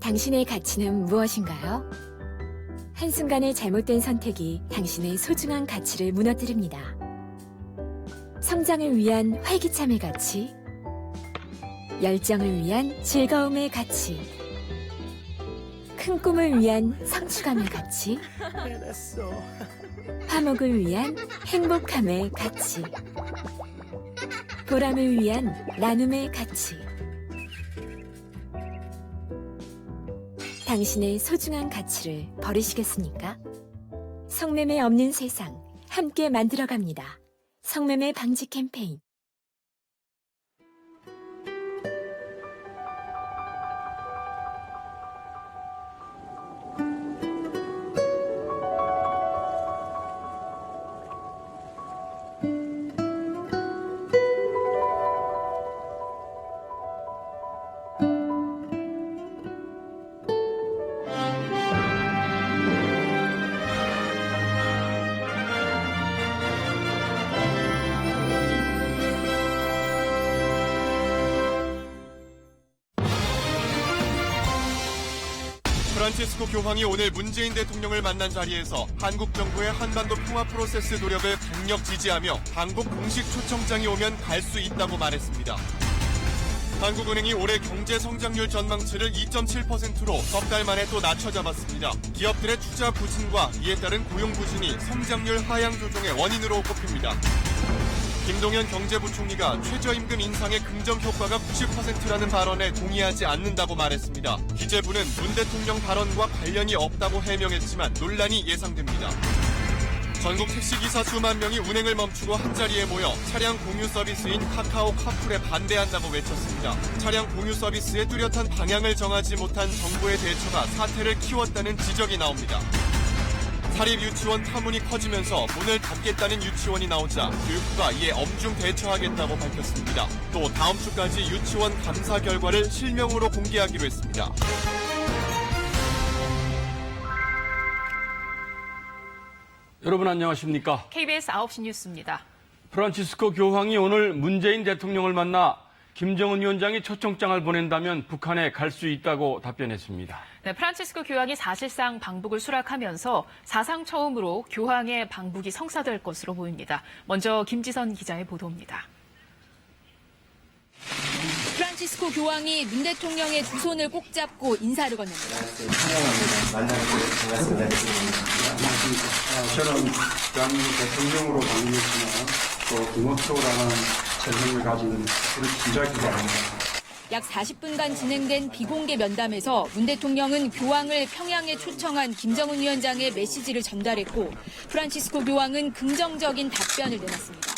당신의 가치는 무엇인가요? 한순간의 잘못된 선택이 당신의 소중한 가치를 무너뜨립니다. 성장을 위한 활기참의 가치, 열정을 위한 즐거움의 가치, 큰 꿈을 위한 성취감의 가치, 화목을 위한 행복함의 가치, 보람을 위한 나눔의 가치. 당신의 소중한 가치를 버리시겠습니까? 성매매 없는 세상, 함께 만들어갑니다. 성매매 방지 캠페인. 프란치스코 교황이 오늘 문재인 대통령을 만난 자리에서 한국 정부의 한반도 평화 프로세스 노력을 강력 지지하며 방북 공식 초청장이 오면 갈 수 있다고 말했습니다. 한국은행이 올해 경제 성장률 전망치를 2.7%로 석 달 만에 또 낮춰잡았습니다. 기업들의 투자 부진과 이에 따른 고용 부진이 성장률 하향 조정의 원인으로 꼽힙니다. 김동연 경제부총리가 최저임금 인상의 긍정 효과가 90%라는 발언에 동의하지 않는다고 말했습니다. 기재부는 문 대통령 발언과 관련이 없다고 해명했지만 논란이 예상됩니다. 전국 택시기사 수만 명이 운행을 멈추고 한자리에 모여 차량 공유 서비스인 카카오 카풀에 반대한다고 외쳤습니다. 차량 공유 서비스의 뚜렷한 방향을 정하지 못한 정부의 대처가 사태를 키웠다는 지적이 나옵니다. 사립유치원 파문이 커지면서 문을 닫겠다는 유치원이 나오자 교육부가 이에 엄중 대처하겠다고 밝혔습니다. 또 다음 주까지 유치원 감사 결과를 실명으로 공개하기로 했습니다. 여러분 안녕하십니까? KBS 9시 뉴스입니다. 프란치스코 교황이 오늘 문재인 대통령을 만나 김정은 위원장이 초청장을 보낸다면 북한에 갈 수 있다고 답변했습니다. 네, 프란치스코 교황이 사실상 방북을 수락하면서 사상 처음으로 교황의 방북이 성사될 것으로 보입니다. 먼저 김지선 기자의 보도입니다. 프란치스코 교황이 문 대통령의 두 손을 꼭 잡고 인사를 건넵니다. 저는 대한민국 대통령으로 방문했지만 또 김옥초라는 재능을 가진 그를 진짜 기대합니다. 약 40분간 진행된 비공개 면담에서 문 대통령은 교황을 평양에 초청한 김정은 위원장의 메시지를 전달했고 프란치스코 교황은 긍정적인 답변을 내놨습니다.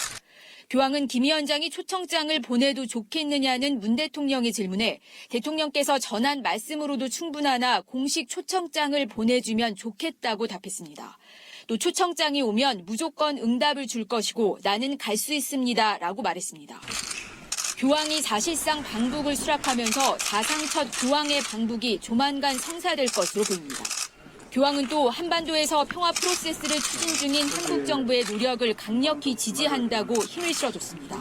교황은 김 위원장이 초청장을 보내도 좋겠느냐는 문 대통령의 질문에 대통령께서 전한 말씀으로도 충분하나 공식 초청장을 보내주면 좋겠다고 답했습니다. 또 초청장이 오면 무조건 응답을 줄 것이고 나는 갈 수 있습니다라고 말했습니다. 교황이 사실상 방북을 수락하면서 사상 첫 교황의 방북이 조만간 성사될 것으로 보입니다. 교황은 또 한반도에서 평화 프로세스를 추진 중인 한국 정부의 노력을 강력히 지지한다고 힘을 실어줬습니다.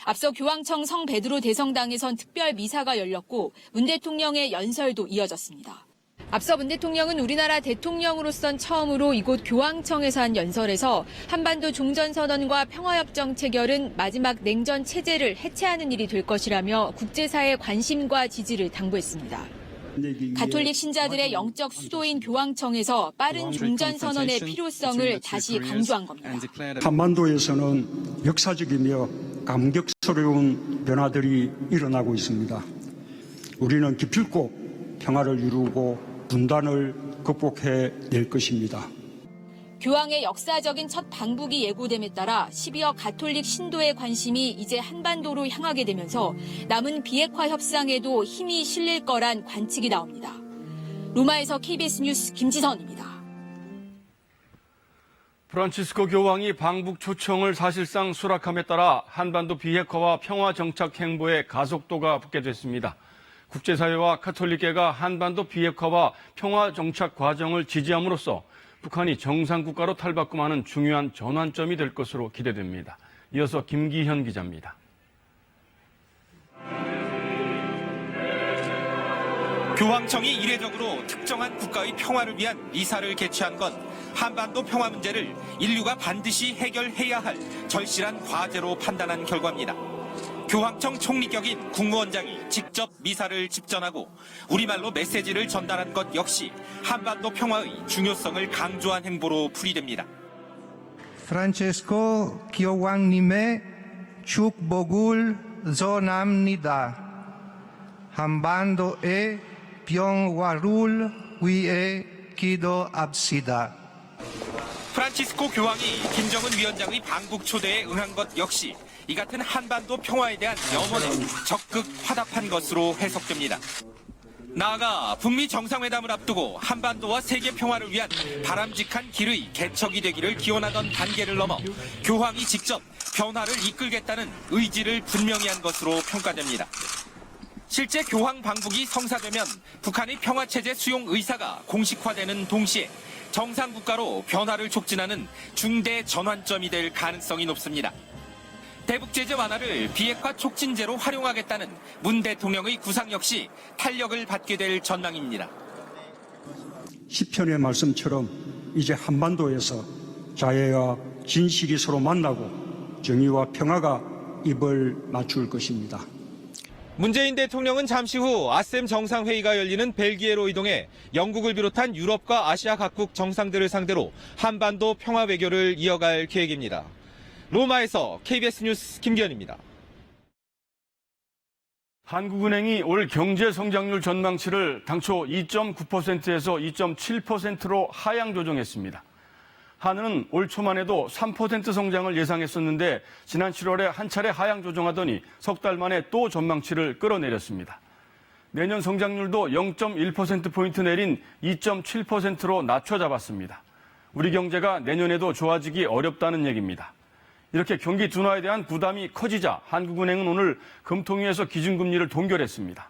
앞서 교황청 성베드로 대성당에선 특별 미사가 열렸고 문 대통령의 연설도 이어졌습니다. 앞서 문 대통령은 우리나라 대통령으로선 처음으로 이곳 교황청에서 한 연설에서 한반도 종전선언과 평화협정 체결은 마지막 냉전 체제를 해체하는 일이 될 것이라며 국제사회의 관심과 지지를 당부했습니다. 가톨릭 신자들의 영적 수도인 교황청에서 빠른 종전선언의 필요성을 다시 강조한 겁니다. 한반도에서는 역사적이며 감격스러운 변화들이 일어나고 있습니다. 우리는 기필코 평화를 이루고 분단을 극복해 낼 것입니다. 교황의 역사적인 첫 방북이 예고됨에 따라 12억 가톨릭 신도의 관심이 이제 한반도로 향하게 되면서 남은 비핵화 협상에도 힘이 실릴 거란 관측이 나옵니다. 로마에서 KBS 뉴스 김지선입니다. 프란치스코 교황이 방북 초청을 사실상 수락함에 따라 한반도 비핵화와 평화 정착 행보의 가속도가 붙게 됐습니다. 국제사회와 카톨릭계가 한반도 비핵화와 평화 정착 과정을 지지함으로써 북한이 정상국가로 탈바꿈하는 중요한 전환점이 될 것으로 기대됩니다. 이어서 김기현 기자입니다. 교황청이 이례적으로 특정한 국가의 평화를 위한 미사를 개최한 건 한반도 평화 문제를 인류가 반드시 해결해야 할 절실한 과제로 판단한 결과입니다. 교황청 총리격인 국무원장이 직접 미사를 집전하고 우리말로 메시지를 전달한 것 역시 한반도 평화의 중요성을 강조한 행보로 풀이됩니다. 프란체스코 교황님의 축복을 전합니다. 한반도의 평화를 위해 기도합시다. 프란치스코 교황이 김정은 위원장의 방북 초대에 응한 것 역시 이 같은 한반도 평화에 대한 염원에 적극 화답한 것으로 해석됩니다. 나아가 북미 정상회담을 앞두고 한반도와 세계 평화를 위한 바람직한 길의 개척이 되기를 기원하던 단계를 넘어 교황이 직접 변화를 이끌겠다는 의지를 분명히 한 것으로 평가됩니다. 실제 교황 방북이 성사되면 북한의 평화체제 수용 의사가 공식화되는 동시에 정상국가로 변화를 촉진하는 중대 전환점이 될 가능성이 높습니다. 대북제재 완화를 비핵화 촉진제로 활용하겠다는 문 대통령의 구상 역시 탄력을 받게 될 전망입니다. 시편의 말씀처럼 이제 한반도에서 자애와 진실이 서로 만나고 정의와 평화가 입을 맞출 것입니다. 문재인 대통령은 잠시 후 아셈 정상회의가 열리는 벨기에로 이동해 영국을 비롯한 유럽과 아시아 각국 정상들을 상대로 한반도 평화 외교를 이어갈 계획입니다. 로마에서 KBS 뉴스 김기현입니다. 한국은행이 올 경제 성장률 전망치를 당초 2.9%에서 2.7%로 하향 조정했습니다. 한은은 올 초만 해도 3% 성장을 예상했었는데 지난 7월에 한 차례 하향 조정하더니 석 달 만에 또 전망치를 끌어내렸습니다. 내년 성장률도 0.1%포인트 내린 2.7%로 낮춰 잡았습니다. 우리 경제가 내년에도 좋아지기 어렵다는 얘기입니다. 이렇게 경기 둔화에 대한 부담이 커지자 한국은행은 오늘 금통위에서 기준금리를 동결했습니다.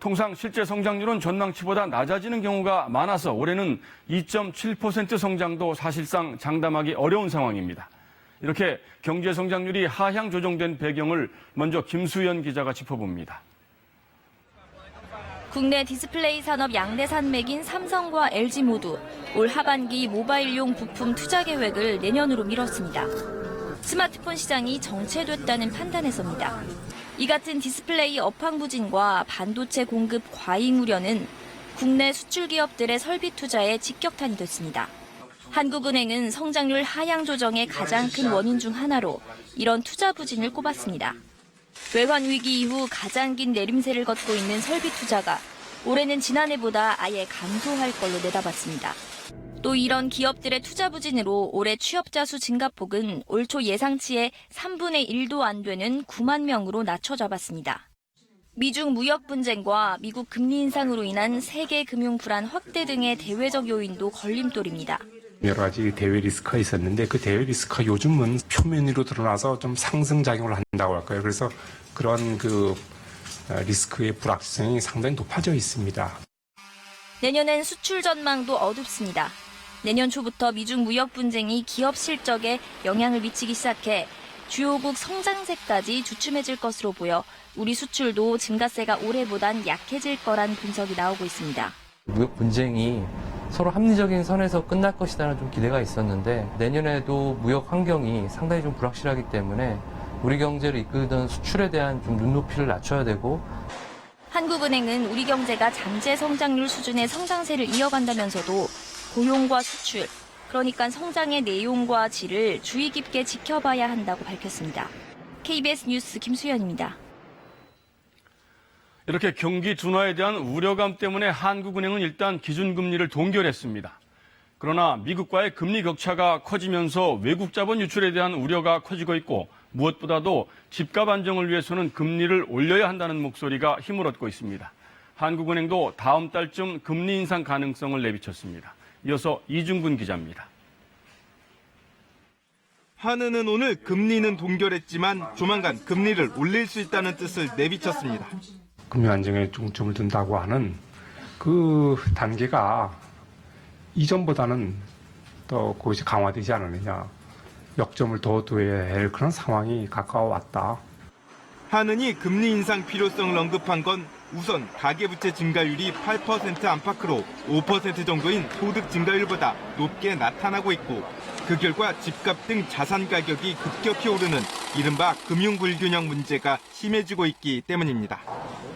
통상 실제 성장률은 전망치보다 낮아지는 경우가 많아서 올해는 2.7% 성장도 사실상 장담하기 어려운 상황입니다. 이렇게 경제 성장률이 하향 조정된 배경을 먼저 김수연 기자가 짚어봅니다. 국내 디스플레이 산업 양대 산맥인 삼성과 LG 모두 올 하반기 모바일용 부품 투자 계획을 내년으로 미뤘습니다. 스마트폰 시장이 정체됐다는 판단에서입니다. 이 같은 디스플레이 업황 부진과 반도체 공급 과잉 우려는 국내 수출 기업들의 설비 투자에 직격탄이 됐습니다. 한국은행은 성장률 하향 조정의 가장 큰 원인 중 하나로 이런 투자 부진을 꼽았습니다. 외환 위기 이후 가장 긴 내림세를 걷고 있는 설비 투자가 올해는 지난해보다 아예 감소할 걸로 내다봤습니다. 또 이런 기업들의 투자 부진으로 올해 취업자 수 증가폭은 올 초 예상치의 3분의 1도 안 되는 9만 명으로 낮춰 잡았습니다. 미중 무역 분쟁과 미국 금리 인상으로 인한 세계 금융 불안 확대 등의 대외적 요인도 걸림돌입니다. 여러 가지 대외 리스크가 있었는데 그 대외 리스크가 요즘은 표면으로 드러나서 좀 상승작용을 한다고 할까요? 그래서 그런 리스크의 불확실성이 상당히 높아져 있습니다. 내년엔 수출 전망도 어둡습니다. 내년 초부터 미중 무역 분쟁이 기업 실적에 영향을 미치기 시작해 주요국 성장세까지 주춤해질 것으로 보여 우리 수출도 증가세가 올해보단 약해질 거란 분석이 나오고 있습니다. 무역 분쟁이 서로 합리적인 선에서 끝날 것이라는 좀 기대가 있었는데 내년에도 무역 환경이 상당히 좀 불확실하기 때문에 우리 경제를 이끌던 수출에 대한 좀 눈높이를 낮춰야 되고 한국은행은 우리 경제가 잠재 성장률 수준의 성장세를 이어간다면서도 고용과 수출, 그러니까 성장의 내용과 질을 주의 깊게 지켜봐야 한다고 밝혔습니다. KBS 뉴스 김수연입니다. 이렇게 경기 둔화에 대한 우려감 때문에 한국은행은 일단 기준금리를 동결했습니다. 그러나 미국과의 금리 격차가 커지면서 외국 자본 유출에 대한 우려가 커지고 있고 무엇보다도 집값 안정을 위해서는 금리를 올려야 한다는 목소리가 힘을 얻고 있습니다. 한국은행도 다음 달쯤 금리 인상 가능성을 내비쳤습니다. 이어서 이중근 기자입니다. 한은은 오늘 금리는 동결했지만 조만간 금리를 올릴 수 있다는 뜻을 내비쳤습니다. 금리 안정에 중점을 둔다고 하는 그 단계가 이전보다는 더 그것이 강화되지 않느냐, 역점을 더 둬야 할 그런 상황이 가까워왔다. 한은이 금리 인상 필요성을 언급한 건 우선 가계부채 증가율이 8% 안팎으로 5% 정도인 소득 증가율보다 높게 나타나고 있고 그 결과 집값 등 자산 가격이 급격히 오르는 이른바 금융 불균형 문제가 심해지고 있기 때문입니다.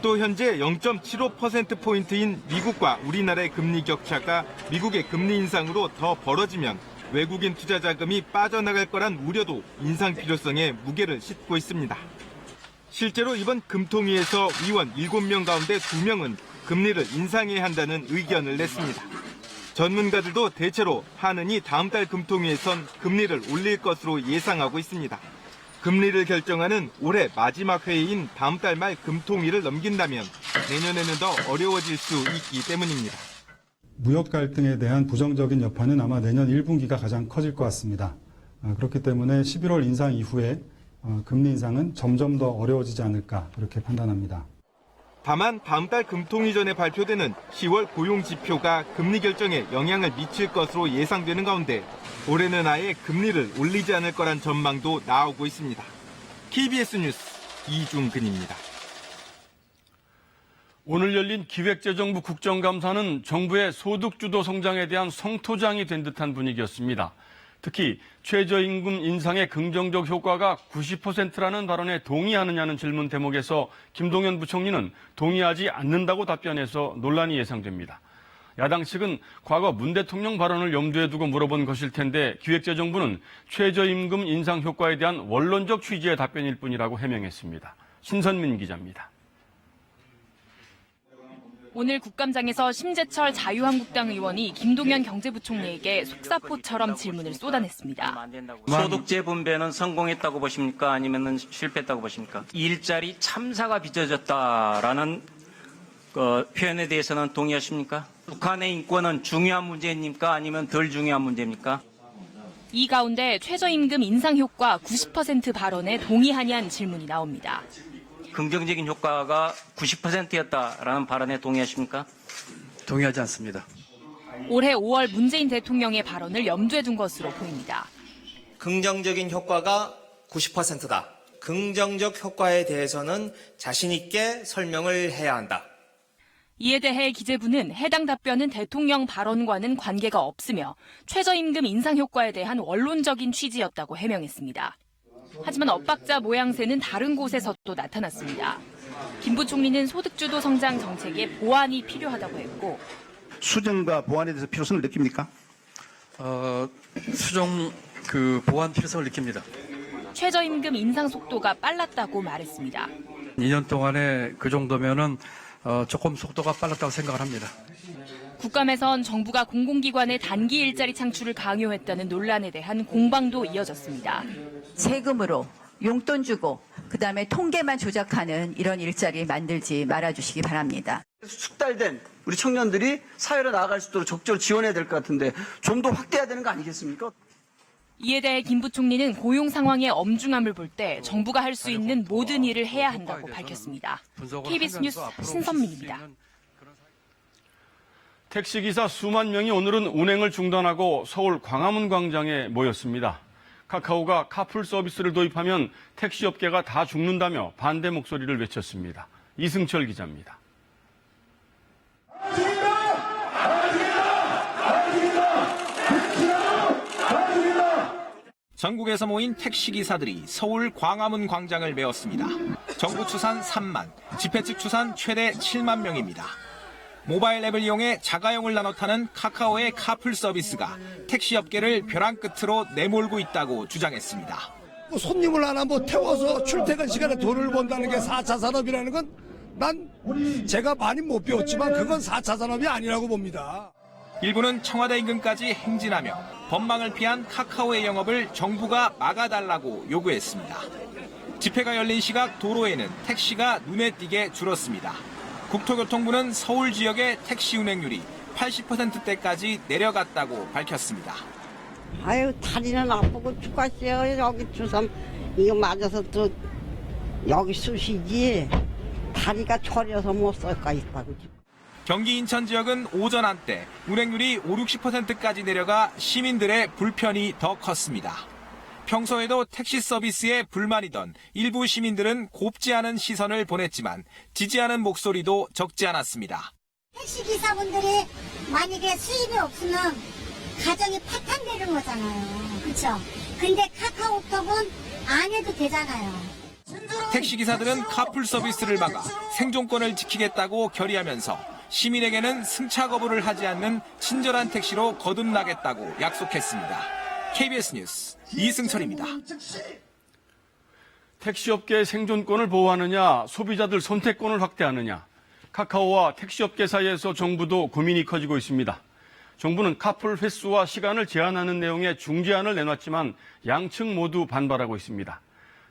또 현재 0.75%포인트인 미국과 우리나라의 금리 격차가 미국의 금리 인상으로 더 벌어지면 외국인 투자 자금이 빠져나갈 거란 우려도 인상 필요성에 무게를 싣고 있습니다. 실제로 이번 금통위에서 위원 7명 가운데 2명은 금리를 인상해야 한다는 의견을 냈습니다. 전문가들도 대체로 한은이 다음 달 금통위에선 금리를 올릴 것으로 예상하고 있습니다. 금리를 결정하는 올해 마지막 회의인 다음 달 말 금통위를 넘긴다면 내년에는 더 어려워질 수 있기 때문입니다. 무역 갈등에 대한 부정적인 여파는 아마 내년 1분기가 가장 커질 것 같습니다. 그렇기 때문에 11월 인상 이후에 금리 인상은 점점 더 어려워지지 않을까 그렇게 판단합니다. 다만 다음 달 금통위 전에 발표되는 10월 고용 지표가 금리 결정에 영향을 미칠 것으로 예상되는 가운데 올해는 아예 금리를 올리지 않을 거란 전망도 나오고 있습니다. KBS 뉴스 이중근입니다. 오늘 열린 기획재정부 국정감사는 정부의 소득주도 성장에 대한 성토장이 된 듯한 분위기였습니다. 특히 최저임금 인상의 긍정적 효과가 90%라는 발언에 동의하느냐는 질문 대목에서 김동연 부총리는 동의하지 않는다고 답변해서 논란이 예상됩니다. 야당 측은 과거 문 대통령 발언을 염두에 두고 물어본 것일 텐데 기획재정부는 최저임금 인상 효과에 대한 원론적 취지의 답변일 뿐이라고 해명했습니다. 신선민 기자입니다. 오늘 국감장에서 심재철 자유한국당 의원이 김동연 경제부총리에게 속사포처럼 질문을 쏟아냈습니다. 소득재 분배는 성공했다고 보십니까? 아니면 실패했다고 보십니까? 일자리 참사가 빚어졌다라는 표현에 대해서는 동의하십니까? 북한의 인권은 중요한 문제입니까? 아니면 덜 중요한 문제입니까? 이 가운데 최저임금 인상 효과 90% 발언에 동의하냐는 질문이 나옵니다. 긍정적인 효과가 90%였다라는 발언에 동의하십니까? 동의하지 않습니다. 올해 5월 문재인 대통령의 발언을 염두에 둔 것으로 보입니다. 긍정적인 효과가 90%다. 긍정적 효과에 대해서는 자신 있게 설명을 해야 한다. 이에 대해 기재부는 해당 답변은 대통령 발언과는 관계가 없으며 최저임금 인상 효과에 대한 원론적인 취지였다고 해명했습니다. 하지만 엇박자 모양새는 다른 곳에서도 나타났습니다. 김 부총리는 소득주도 성장 정책에 보완이 필요하다고 했고 수정과 보완에 대해서 필요성을 느낍니까? 보완 필요성을 느낍니다. 최저임금 인상 속도가 빨랐다고 말했습니다. 2년 동안에 그 정도면은 조금 속도가 빨랐다고 생각을 합니다. 국감에선 정부가 공공기관의 단기 일자리 창출을 강요했다는 논란에 대한 공방도 이어졌습니다. 세금으로 용돈 주고 그다음에 통계만 조작하는 이런 일자리 만들지 말아주시기 바랍니다. 숙달된 우리 청년들이 사회로 나아갈 수 있도록 적극적으로 지원해야 될 것 같은데 좀 더 확대해야 되는 거 아니겠습니까? 이에 대해 김 부총리는 고용 상황의 엄중함을 볼 때 정부가 할 수 있는 모든 일을 해야 한다고 밝혔습니다. KBS 뉴스 신선민입니다. 택시기사 수만 명이 오늘은 운행을 중단하고 서울 광화문 광장에 모였습니다. 카카오가 카풀 서비스를 도입하면 택시업계가 다 죽는다며 반대 목소리를 외쳤습니다. 이승철 기자입니다. 전국에서 모인 택시기사들이 서울 광화문 광장을 메웠습니다. 정부 추산 3만, 집회 측 추산 최대 7만 명입니다. 모바일 앱을 이용해 자가용을 나눠 타는 카카오의 카풀 서비스가 택시업계를 벼랑 끝으로 내몰고 있다고 주장했습니다. 손님을 하나 태워서 출퇴근 시간에 돈을 번다는 게 4차 산업이라는 건 난 제가 많이 못 배웠지만 그건 4차 산업이 아니라고 봅니다. 일부는 청와대 인근까지 행진하며 법망을 피한 카카오의 영업을 정부가 막아달라고 요구했습니다. 집회가 열린 시각 도로에는 택시가 눈에 띄게 줄었습니다. 국토교통부는 서울 지역의 택시 운행률이 80%대까지 내려갔다고 밝혔습니다. 아유, 다리는 아프고 죽겠어요. 여기 주섬 이거 맞아서 또 여기 쑤시지. 다리가 저려서 못 설 거 있다고. 경기 인천 지역은 오전 한때 운행률이 50, 60%까지 내려가 시민들의 불편이 더 컸습니다. 평소에도 택시 서비스에 불만이던 일부 시민들은 곱지 않은 시선을 보냈지만 지지하는 목소리도 적지 않았습니다. 택시 기사분들이 만약에 수입이 없으면 가정이 파탄되는 거잖아요. 그렇죠? 근데 카카오톡은 안 해도 되잖아요. 택시 기사들은 카풀 서비스를 막아 생존권을 지키겠다고 결의하면서 시민에게는 승차 거부를 하지 않는 친절한 택시로 거듭나겠다고 약속했습니다. KBS 뉴스 이승철입니다. 택시업계의 생존권을 보호하느냐, 소비자들 선택권을 확대하느냐. 카카오와 택시업계 사이에서 정부도 고민이 커지고 있습니다. 정부는 카풀 횟수와 시간을 제한하는 내용의 중재안을 내놨지만 양측 모두 반발하고 있습니다.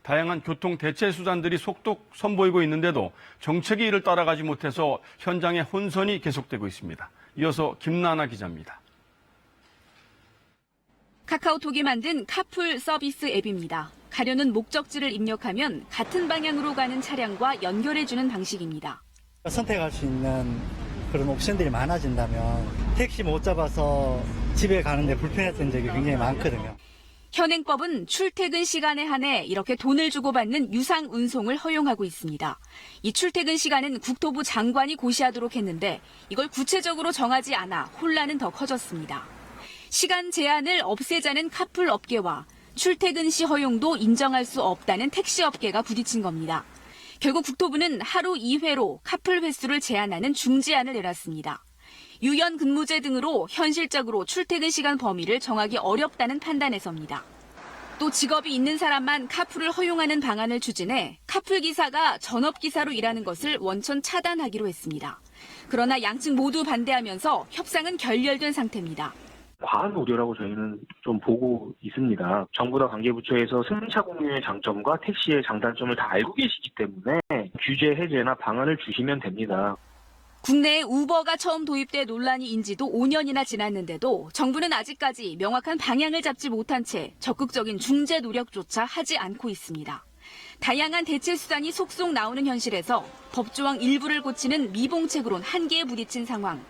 다양한 교통 대체 수단들이 속속 선보이고 있는데도 정책이 이를 따라가지 못해서 현장의 혼선이 계속되고 있습니다. 이어서 김나나 기자입니다. 카카오톡이 만든 카풀 서비스 앱입니다. 가려는 목적지를 입력하면 같은 방향으로 가는 차량과 연결해주는 방식입니다. 선택할 수 있는 그런 옵션들이 많아진다면 택시 못 잡아서 집에 가는데 불편했던 적이 굉장히 많거든요. 현행법은 출퇴근 시간에 한해 이렇게 돈을 주고 받는 유상 운송을 허용하고 있습니다. 이 출퇴근 시간은 국토부 장관이 고시하도록 했는데 이걸 구체적으로 정하지 않아 혼란은 더 커졌습니다. 시간 제한을 없애자는 카풀 업계와 출퇴근 시 허용도 인정할 수 없다는 택시 업계가 부딪힌 겁니다. 결국 국토부는 하루 2회로 카풀 횟수를 제한하는 중재안을 내놨습니다. 유연 근무제 등으로 현실적으로 출퇴근 시간 범위를 정하기 어렵다는 판단에서입니다. 또 직업이 있는 사람만 카풀을 허용하는 방안을 추진해 카풀 기사가 전업 기사로 일하는 것을 원천 차단하기로 했습니다. 그러나 양측 모두 반대하면서 협상은 결렬된 상태입니다. 과한 우려라고 저희는 좀 보고 있습니다. 정부나 관계부처에서 승차 공유의 장점과 택시의 장단점을 다 알고 계시기 때문에 규제 해제나 방안을 주시면 됩니다. 국내에 우버가 처음 도입돼 논란이 인지도 5년이나 지났는데도 정부는 아직까지 명확한 방향을 잡지 못한 채 적극적인 중재 노력조차 하지 않고 있습니다. 다양한 대체 수단이 속속 나오는 현실에서 법조항 일부를 고치는 미봉책으론 한계에 부딪힌 상황.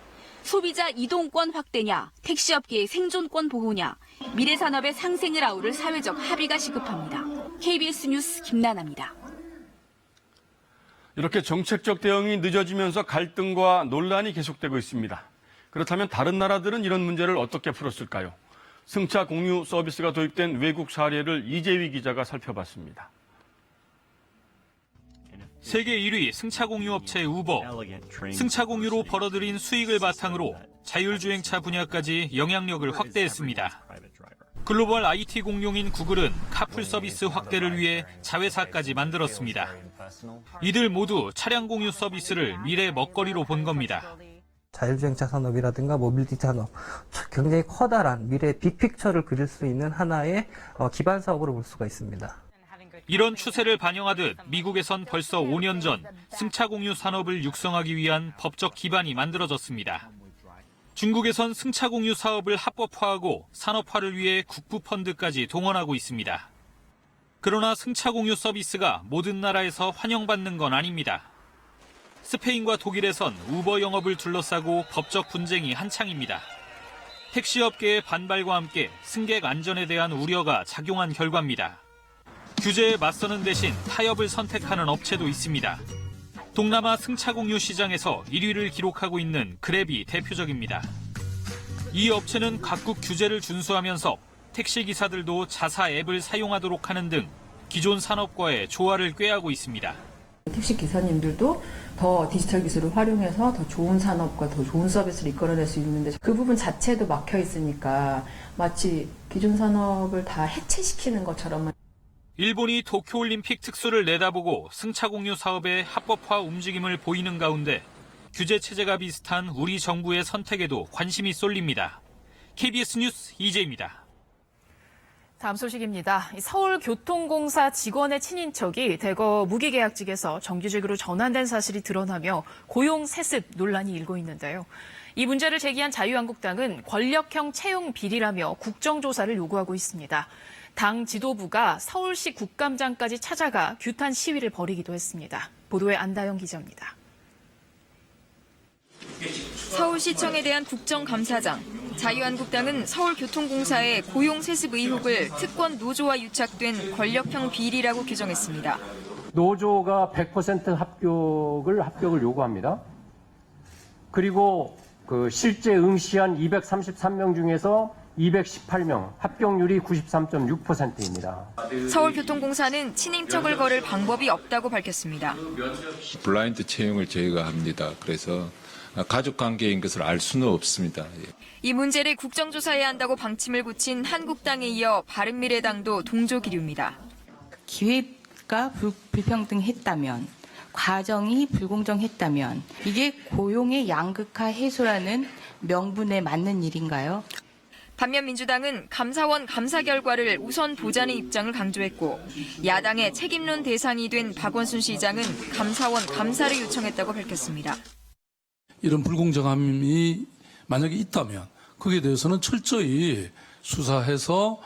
소비자 이동권 확대냐, 택시업계의 생존권 보호냐, 미래 산업의 상생을 아우를 사회적 합의가 시급합니다. KBS 뉴스 김나나입니다. 이렇게 정책적 대응이 늦어지면서 갈등과 논란이 계속되고 있습니다. 그렇다면 다른 나라들은 이런 문제를 어떻게 풀었을까요? 승차 공유 서비스가 도입된 외국 사례를 이재휘 기자가 살펴봤습니다. 세계 1위 승차 공유 업체 우버. 승차 공유로 벌어들인 수익을 바탕으로 자율주행차 분야까지 영향력을 확대했습니다. 글로벌 IT 공룡인 구글은 카풀 서비스 확대를 위해 자회사까지 만들었습니다. 이들 모두 차량 공유 서비스를 미래 먹거리로 본 겁니다. 자율주행차 산업이라든가 모빌리티 산업, 굉장히 커다란 미래 빅픽처를 그릴 수 있는 하나의 기반 사업으로 볼 수가 있습니다. 이런 추세를 반영하듯 미국에선 벌써 5년 전 승차 공유 산업을 육성하기 위한 법적 기반이 만들어졌습니다. 중국에선 승차 공유 사업을 합법화하고 산업화를 위해 국부 펀드까지 동원하고 있습니다. 그러나 승차 공유 서비스가 모든 나라에서 환영받는 건 아닙니다. 스페인과 독일에선 우버 영업을 둘러싸고 법적 분쟁이 한창입니다. 택시업계의 반발과 함께 승객 안전에 대한 우려가 작용한 결과입니다. 규제에 맞서는 대신 타협을 선택하는 업체도 있습니다. 동남아 승차 공유 시장에서 1위를 기록하고 있는 그랩이 대표적입니다. 이 업체는 각국 규제를 준수하면서 택시 기사들도 자사 앱을 사용하도록 하는 등 기존 산업과의 조화를 꾀하고 있습니다. 택시 기사님들도 더 디지털 기술을 활용해서 더 좋은 산업과 더 좋은 서비스를 이끌어낼 수 있는데 그 부분 자체도 막혀 있으니까 마치 기존 산업을 다 해체시키는 것처럼. 일본이 도쿄올림픽 특수를 내다보고 승차 공유 사업의 합법화 움직임을 보이는 가운데 규제 체제가 비슷한 우리 정부의 선택에도 관심이 쏠립니다. KBS 뉴스 이재입니다. 다음 소식입니다. 서울교통공사 직원의 친인척이 대거 무기계약직에서 정규직으로 전환된 사실이 드러나며 고용 세습 논란이 일고 있는데요. 이 문제를 제기한 자유한국당은 권력형 채용 비리라며 국정조사를 요구하고 있습니다. 당 지도부가 서울시 국감장까지 찾아가 규탄 시위를 벌이기도 했습니다. 보도에 안다영 기자입니다. 서울시청에 대한 국정감사장. 자유한국당은 서울교통공사의 고용세습 의혹을 특권 노조와 유착된 권력형 비리라고 규정했습니다. 노조가 100% 합격을 요구합니다. 그리고 실제 응시한 233명 중에서 218명, 합격률이 93.6%입니다. 서울교통공사는 친인척을 거를 방법이 없다고 밝혔습니다. 블라인드 채용을 저희가 합니다. 그래서 가족관계인 것을 알 수는 없습니다. 이 문제를 국정조사해야 한다고 방침을 고친 한국당에 이어 바른미래당도 동조 기류입니다. 기회가 불평등했다면, 과정이 불공정했다면 이게 고용의 양극화 해소라는 명분에 맞는 일인가요? 반면 민주당은 감사원 감사 결과를 우선 보자는 입장을 강조했고 야당의 책임론 대상이 된 박원순 시장은 감사원 감사를 요청했다고 밝혔습니다. 이런 불공정함이 만약에 있다면 거기에 대해서는 철저히 수사해서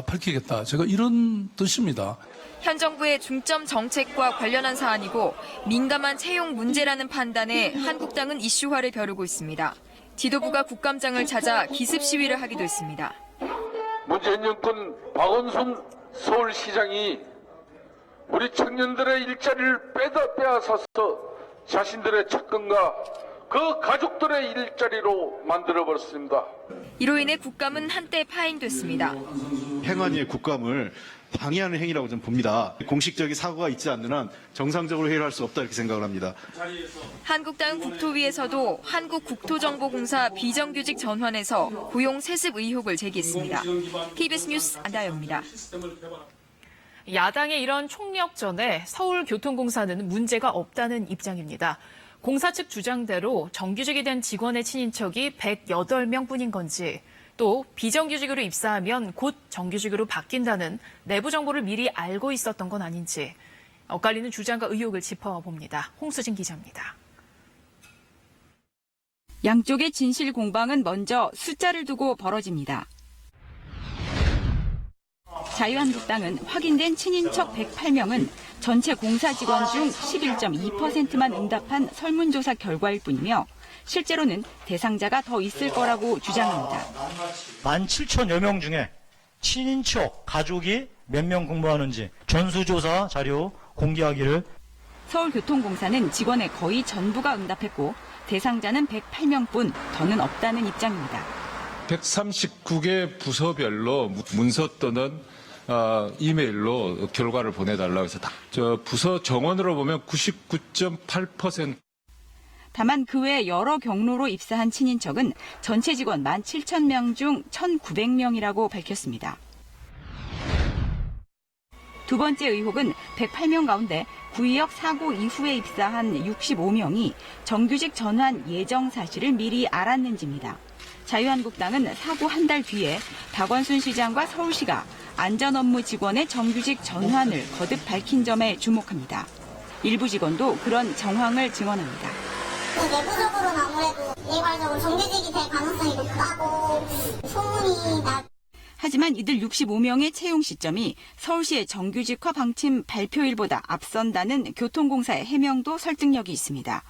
밝히겠다. 제가 이런 뜻입니다. 현 정부의 중점 정책과 관련한 사안이고 민감한 채용 문제라는 판단에 한국당은 이슈화를 벼르고 있습니다. 지도부가 국감장을 찾아 기습 시위를 하기도 했습니다. 문재인 정권 박원순 서울시장이 우리 청년들의 일자리를 빼앗아서 자신들의 측근과 그 가족들의 일자리로 만들어버렸습니다. 이로 인해 국감은 한때 파행됐습니다. 행안위의 국감을 방해하는 행위라고 저는 봅니다. 공식적인 사고가 있지 않는 한 정상적으로 회의를 할 수 없다 이렇게 생각을 합니다. 한국당 국토위에서도 한국국토정보공사 비정규직 전환에서 고용 세습 의혹을 제기했습니다. KBS 뉴스 안다영입니다. 야당의 이런 총력전에 서울교통공사는 문제가 없다는 입장입니다. 공사 측 주장대로 정규직이 된 직원의 친인척이 108명뿐인 건지 또 비정규직으로 입사하면 곧 정규직으로 바뀐다는 내부 정보를 미리 알고 있었던 건 아닌지 엇갈리는 주장과 의혹을 짚어봅니다. 홍수진 기자입니다. 양쪽의 진실 공방은 먼저 숫자를 두고 벌어집니다. 자유한국당은 확인된 친인척 108명은 전체 공사 직원 중 11.2%만 응답한 설문조사 결과일 뿐이며 실제로는 대상자가 더 있을 거라고 주장합니다. 17,000여 명 중에 친인척 가족이 몇 명 공부하는지 전수조사 자료 공개하기를. 서울교통공사는 직원의 거의 전부가 응답했고 대상자는 108명뿐 더는 없다는 입장입니다. 139개 부서별로 문서 또는 이메일로 결과를 보내달라고 해서 부서 정원으로 보면 99.8%. 다만 그 외 여러 경로로 입사한 친인척은 전체 직원 17,000명 중 1,900명이라고 밝혔습니다. 두 번째 의혹은 108명 가운데 구의역 사고 이후에 입사한 65명이 정규직 전환 예정 사실을 미리 알았는지입니다. 자유한국당은 사고 한 달 뒤에 박원순 시장과 서울시가 안전업무 직원의 정규직 전환을 거듭 밝힌 점에 주목합니다. 일부 직원도 그런 정황을 증언합니다. 내부적으로는 아무래도 일괄적으로 정규직이 될 가능성이 높다고 소문이 나. 하지만 이들 65명의 채용 시점이 서울시의 정규직화 방침 발표일보다 앞선다는 교통공사의 해명도 설득력이 있습니다.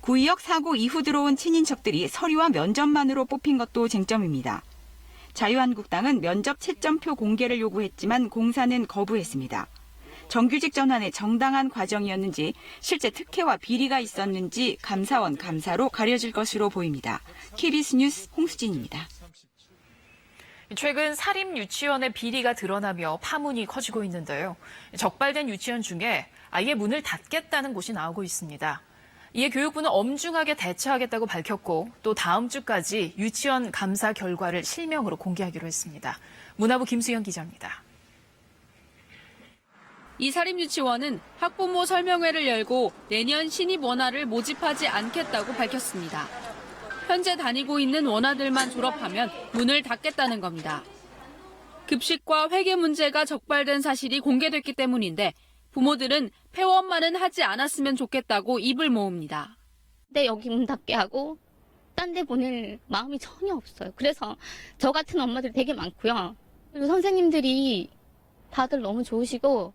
구의역 사고 이후 들어온 친인척들이 서류와 면접만으로 뽑힌 것도 쟁점입니다. 자유한국당은 면접 채점표 공개를 요구했지만 공사는 거부했습니다. 정규직 전환의 정당한 과정이었는지 실제 특혜와 비리가 있었는지 감사원 감사로 가려질 것으로 보입니다. KBS 뉴스 홍수진입니다. 최근 사립 유치원의 비리가 드러나며 파문이 커지고 있는데요. 적발된 유치원 중에 아예 문을 닫겠다는 곳이 나오고 있습니다. 이에 교육부는 엄중하게 대처하겠다고 밝혔고 또 다음 주까지 유치원 감사 결과를 실명으로 공개하기로 했습니다. 문화부 김수현 기자입니다. 이 사립유치원은 학부모 설명회를 열고 내년 신입 원아를 모집하지 않겠다고 밝혔습니다. 현재 다니고 있는 원아들만 졸업하면 문을 닫겠다는 겁니다. 급식과 회계 문제가 적발된 사실이 공개됐기 때문인데 부모들은 폐원만은 하지 않았으면 좋겠다고 입을 모읍니다. 네, 여기 문 닫게 하고 딴 데 보낼 마음이 전혀 없어요. 그래서 저 같은 엄마들 되게 많고요. 그리고 선생님들이 다들 너무 좋으시고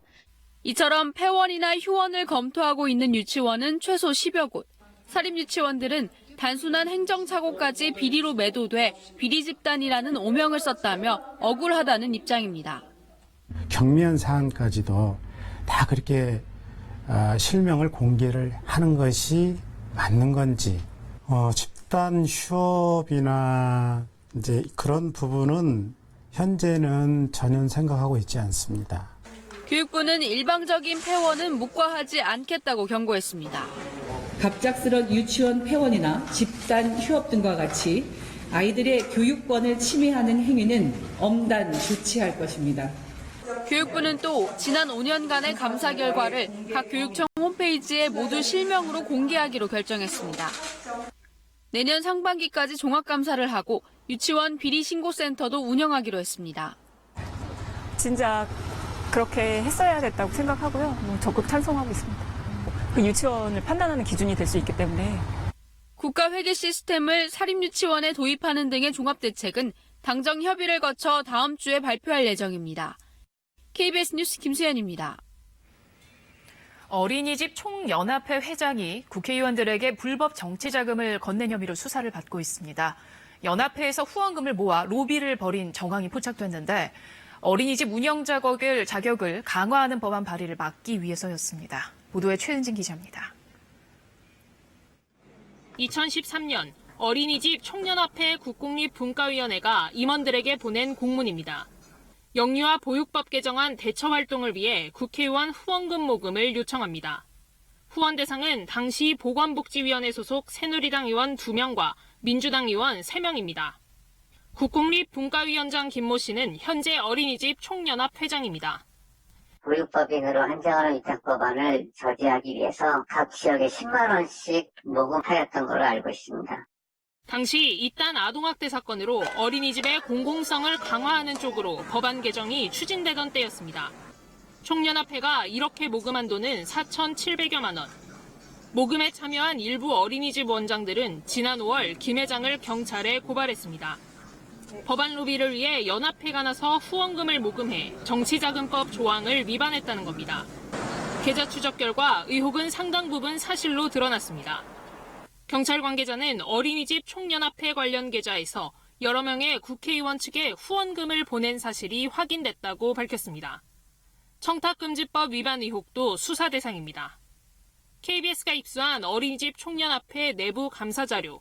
이처럼 폐원이나 휴원을 검토하고 있는 유치원은 최소 10여 곳. 사립유치원들은 단순한 행정착오까지 비리로 매도돼 비리 집단이라는 오명을 썼다며 억울하다는 입장입니다. 경미한 사안까지도 다 그렇게 실명을 공개를 하는 것이 맞는 건지, 집단 휴업이나 이제 그런 부분은 현재는 전혀 생각하고 있지 않습니다. 교육부는 일방적인 폐원은 묵과하지 않겠다고 경고했습니다. 갑작스런 유치원 폐원이나 집단 휴업 등과 같이 아이들의 교육권을 침해하는 행위는 엄단 조치할 것입니다. 교육부는 또 지난 5년간의 감사 결과를 각 교육청 홈페이지에 모두 실명으로 공개하기로 결정했습니다. 내년 상반기까지 종합감사를 하고 유치원 비리신고센터도 운영하기로 했습니다. 진짜 그렇게 했어야 됐다고 생각하고요. 적극 찬성하고 있습니다. 그 유치원을 판단하는 기준이 될 수 있기 때문에. 국가회계 시스템을 사립유치원에 도입하는 등의 종합대책은 당정 협의를 거쳐 다음 주에 발표할 예정입니다. KBS 뉴스 김수현입니다. 어린이집 총연합회 회장이 국회의원들에게 불법 정치자금을 건넨 혐의로 수사를 받고 있습니다. 연합회에서 후원금을 모아 로비를 벌인 정황이 포착됐는데 어린이집 운영 자격을 강화하는 법안 발의를 막기 위해서였습니다. 보도에 최은진 기자입니다. 2013년 어린이집 총연합회 국공립분과위원회가 임원들에게 보낸 공문입니다. 영유아 보육법 개정안 대처 활동을 위해 국회의원 후원금 모금을 요청합니다. 후원 대상은 당시 보건복지위원회 소속 새누리당 의원 2명과 민주당 의원 3명입니다. 국공립분과위원장 김모 씨는 현재 어린이집 총연합 회장입니다. 보육법인으로 한정하는 위탁법안을 저지하기 위해서 각 지역에 10만 원씩 모금하였던 걸로 알고 있습니다. 당시 이딴 아동학대 사건으로 어린이집의 공공성을 강화하는 쪽으로 법안 개정이 추진되던 때였습니다. 총연합회가 이렇게 모금한 돈은 4,700여만 원. 모금에 참여한 일부 어린이집 원장들은 지난 5월 김 회장을 경찰에 고발했습니다. 법안 로비를 위해 연합회가 나서 후원금을 모금해 정치자금법 조항을 위반했다는 겁니다. 계좌 추적 결과 의혹은 상당 부분 사실로 드러났습니다. 경찰 관계자는 어린이집 총연합회 관련 계좌에서 여러 명의 국회의원 측에 후원금을 보낸 사실이 확인됐다고 밝혔습니다. 청탁금지법 위반 의혹도 수사 대상입니다. KBS가 입수한 어린이집 총연합회 내부 감사 자료.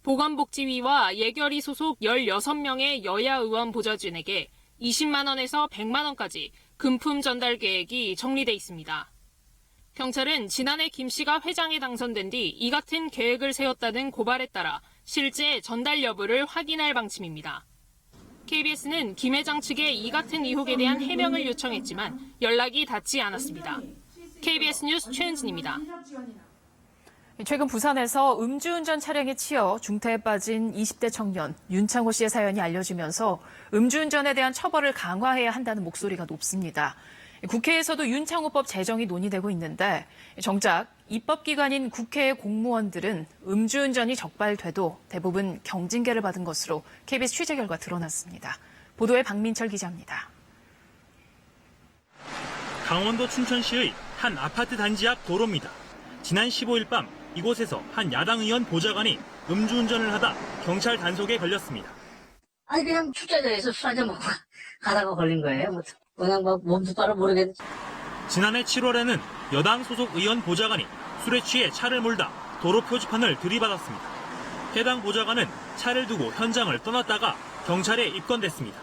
보건복지위와 예결위 소속 16명의 여야 의원 보좌진에게 20만 원에서 100만 원까지 금품 전달 계획이 정리돼 있습니다. 경찰은 지난해 김 씨가 회장에 당선된 뒤 이 같은 계획을 세웠다는 고발에 따라 실제 전달 여부를 확인할 방침입니다. KBS는 김 회장 측에 이 같은 의혹에 대한 해명을 요청했지만 연락이 닿지 않았습니다. KBS 뉴스 최은진입니다. 최근 부산에서 음주운전 차량에 치여 중태에 빠진 20대 청년 윤창호 씨의 사연이 알려지면서 음주운전에 대한 처벌을 강화해야 한다는 목소리가 높습니다. 국회에서도 윤창호법 제정이 논의되고 있는데 정작 입법기관인 국회의 공무원들은 음주운전이 적발돼도 대부분 경징계를 받은 것으로 KBS 취재 결과 드러났습니다. 보도에 박민철 기자입니다. 강원도 춘천시의 한 아파트 단지 앞 도로입니다. 지난 15일 밤 이곳에서 한 야당 의원 보좌관이 음주운전을 하다 경찰 단속에 걸렸습니다. 아니 그냥 축제장에서 술 한잔 먹고 가다가 걸린 거예요. 그냥 막 몸도 따라 모르겠는데. 지난해 7월에는 여당 소속 의원 보좌관이 술에 취해 차를 몰다 도로 표지판을 들이받았습니다. 해당 보좌관은 차를 두고 현장을 떠났다가 경찰에 입건됐습니다.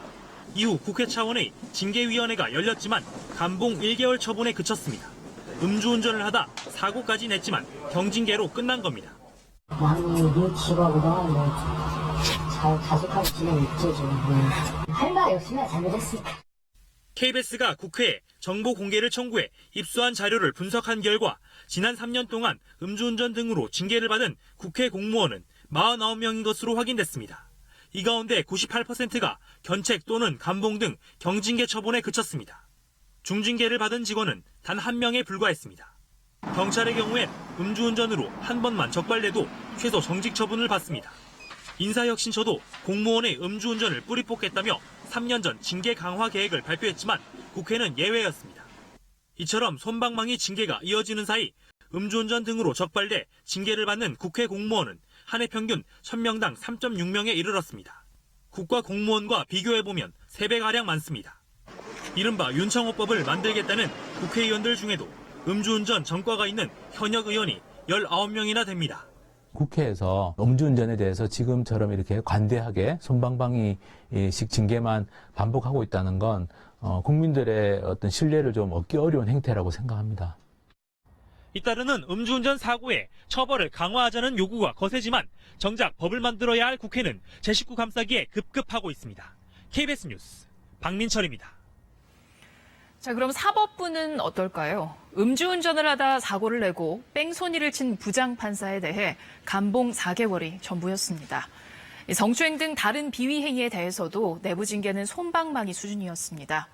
이후 국회 차원의 징계위원회가 열렸지만 감봉 1개월 처분에 그쳤습니다. 음주운전을 하다 사고까지 냈지만 경징계로 끝난 겁니다. 남이 기억보다 잘 가족하고 지내고 있죠. 할 말 없으면 잘못했으니까. KBS가 국회에 정보 공개를 청구해 입수한 자료를 분석한 결과 지난 3년 동안 음주운전 등으로 징계를 받은 국회 공무원은 49명인 것으로 확인됐습니다. 이 가운데 98%가 견책 또는 감봉 등 경징계 처분에 그쳤습니다. 중징계를 받은 직원은 단 1명에 불과했습니다. 경찰의 경우엔 음주운전으로 한 번만 적발돼도 최소 정직 처분을 받습니다. 인사혁신처도 공무원의 음주운전을 뿌리 뽑겠다며 3년 전 징계 강화 계획을 발표했지만 국회는 예외였습니다. 이처럼 솜방망이 징계가 이어지는 사이 음주운전 등으로 적발돼 징계를 받는 국회 공무원은 한 해 평균 1000명당 3.6명에 이르렀습니다. 국가 공무원과 비교해보면 3배가량 많습니다. 이른바 윤창호법을 만들겠다는 국회의원들 중에도 음주운전 전과가 있는 현역 의원이 19명이나 됩니다. 국회에서 음주운전에 대해서 지금처럼 이렇게 관대하게 솜방망이식 징계만 반복하고 있다는 건 국민들의 어떤 신뢰를 좀 얻기 어려운 행태라고 생각합니다. 잇따르는 음주운전 사고에 처벌을 강화하자는 요구가 거세지만 정작 법을 만들어야 할 국회는 제19 감싸기에 급급하고 있습니다. KBS 뉴스 박민철입니다. 자, 그럼 사법부는 어떨까요? 음주운전을 하다 사고를 내고 뺑소니를 친 부장판사에 대해 감봉 4개월이 전부였습니다. 성추행 등 다른 비위 행위에 대해서도 내부 징계는 솜방망이 수준이었습니다.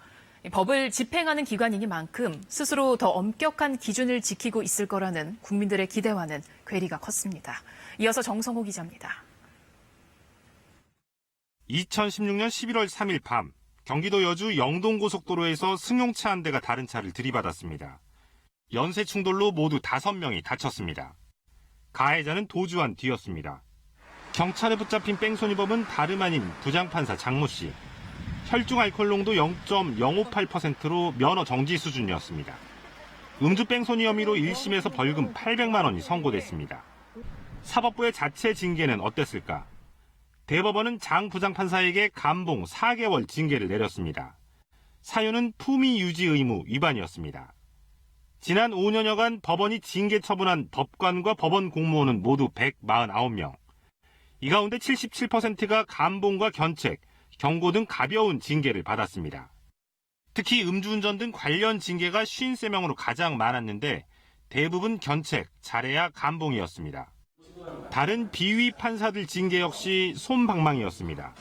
법을 집행하는 기관이니만큼 스스로 더 엄격한 기준을 지키고 있을 거라는 국민들의 기대와는 괴리가 컸습니다. 이어서 정성호 기자입니다. 2016년 11월 3일 밤 경기도 여주 영동고속도로에서 승용차 한 대가 다른 차를 들이받았습니다. 연쇄 충돌로 모두 5명이 다쳤습니다. 가해자는 도주한 뒤였습니다. 경찰에 붙잡힌 뺑소니범은 다름 아닌 부장판사 장모 씨. 혈중 알코올 농도 0.058%로 면허 정지 수준이었습니다. 음주 뺑소니 혐의로 1심에서 벌금 800만 원이 선고됐습니다. 사법부의 자체 징계는 어땠을까? 대법원은 장 부장판사에게 감봉 4개월 징계를 내렸습니다. 사유는 품위 유지 의무 위반이었습니다. 지난 5년여간 법원이 징계 처분한 법관과 법원 공무원은 모두 149명. 이 가운데 77%가 감봉과 견책, 경고 등 가벼운 징계를 받았습니다. 특히 음주운전 등 관련 징계가 53명으로 가장 많았는데 대부분 견책, 잘해야 감봉이었습니다. 다른 비위 판사들 징계 역시 솜방망이였습니다.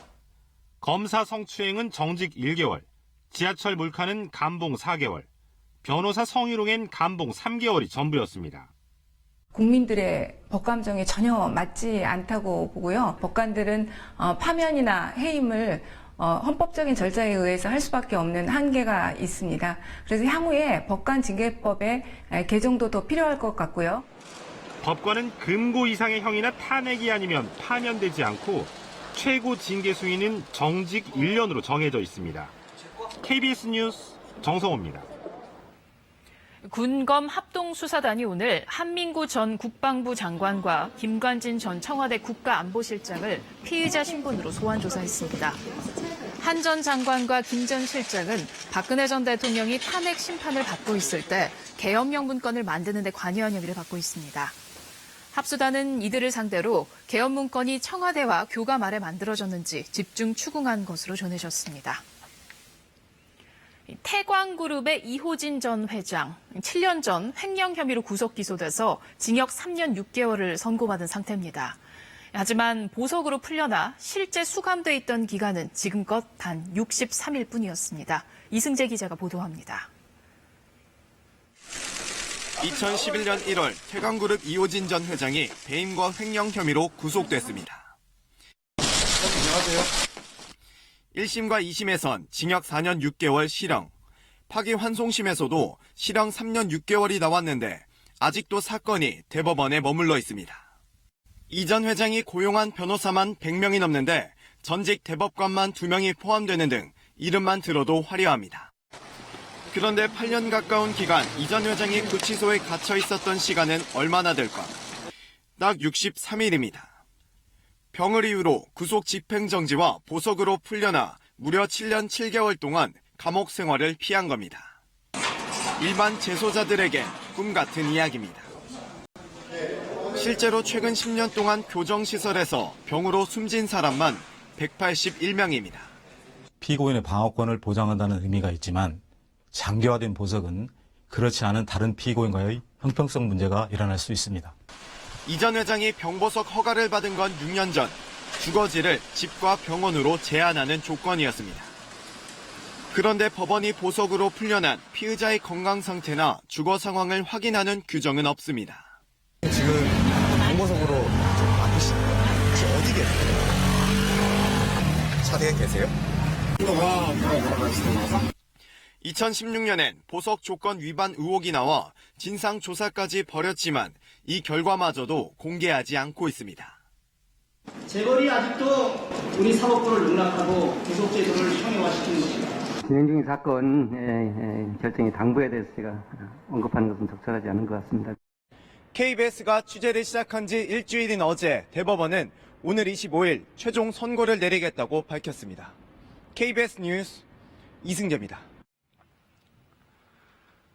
검사 성추행은 정직 1개월, 지하철 몰카는 감봉 4개월, 변호사 성희롱엔 감봉 3개월이 전부였습니다. 국민들의 법감정에 전혀 맞지 않다고 보고요. 법관들은 파면이나 해임을 헌법적인 절차에 의해서 할 수밖에 없는 한계가 있습니다. 그래서 향후에 법관징계법의 개정도 더 필요할 것 같고요. 법관은 금고 이상의 형이나 탄핵이 아니면 파면되지 않고 최고 징계 수위는 정직 1년으로 정해져 있습니다. KBS 뉴스 정성호입니다. 군검 합동수사단이 오늘 한민구 전 국방부 장관과 김관진 전 청와대 국가안보실장을 피의자 신분으로 소환 조사했습니다. 한 전 장관과 김 전 실장은 박근혜 전 대통령이 탄핵 심판을 받고 있을 때 계엄령 문건을 만드는 데 관여한 혐의를 받고 있습니다. 합수단은 이들을 상대로 계엄 문건이 청와대와 교감 아래 만들어졌는지 집중 추궁한 것으로 전해졌습니다. 태광그룹의 이호진 전 회장, 7년 전 횡령 혐의로 구속 기소돼서 징역 3년 6개월을 선고받은 상태입니다. 하지만 보석으로 풀려나 실제 수감돼 있던 기간은 지금껏 단 63일 뿐이었습니다. 이승재 기자가 보도합니다. 2011년 1월 태광그룹 이호진 전 회장이 배임과 횡령 혐의로 구속됐습니다. 안녕하세요. 1심과 2심에선 징역 4년 6개월 실형, 파기환송심에서도 실형 3년 6개월이 나왔는데 아직도 사건이 대법원에 머물러 있습니다. 이 전 회장이 고용한 변호사만 100명이 넘는데 전직 대법관만 2명이 포함되는 등 이름만 들어도 화려합니다. 그런데 8년 가까운 기간 이 전 회장이 구치소에 갇혀 있었던 시간은 얼마나 될까? 딱 63일입니다. 병을 이유로 구속 집행정지와 보석으로 풀려나 무려 7년 7개월 동안 감옥 생활을 피한 겁니다. 일반 재소자들에겐 꿈 같은 이야기입니다. 실제로 최근 10년 동안 교정시설에서 병으로 숨진 사람만 181명입니다. 피고인의 방어권을 보장한다는 의미가 있지만 장기화된 보석은 그렇지 않은 다른 피고인과의 형평성 문제가 일어날 수 있습니다. 이 전 회장이 병보석 허가를 받은 건 6년 전, 주거지를 집과 병원으로 제한하는 조건이었습니다. 그런데 법원이 보석으로 풀려난 피의자의 건강 상태나 주거 상황을 확인하는 규정은 없습니다. 지금 병보석으로 아프시네요. 지금 어디 계세요? 차대에 계세요? 2016년엔 보석 조건 위반 의혹이 나와 진상조사까지 벌였지만 이 결과마저도 공개하지 않고 있습니다. 재벌이 아직도 우리 사법부를 농락하고 구속제도를 형해화시키는 것입니다. 진행 중인 사건 결정이 당부에 대해서 제가 언급하는 것은 적절하지 않은 것 같습니다. KBS가 취재를 시작한 지 일주일인 어제 대법원은 오늘 25일 최종 선고를 내리겠다고 밝혔습니다. KBS 뉴스 이승재입니다.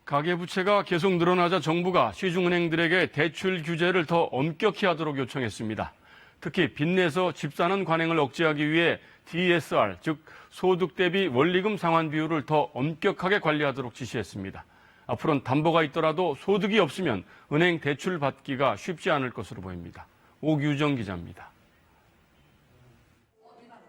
가계부채가 계속 늘어나자 정부가 시중은행들에게 대출 규제를 더 엄격히 하도록 요청했습니다. 특히 빚내서 집 사는 관행을 억제하기 위해 DSR, 즉 소득 대비 원리금 상환 비율을 더 엄격하게 관리하도록 지시했습니다. 앞으로는 담보가 있더라도 소득이 없으면 은행 대출 받기가 쉽지 않을 것으로 보입니다. 오규정 기자입니다.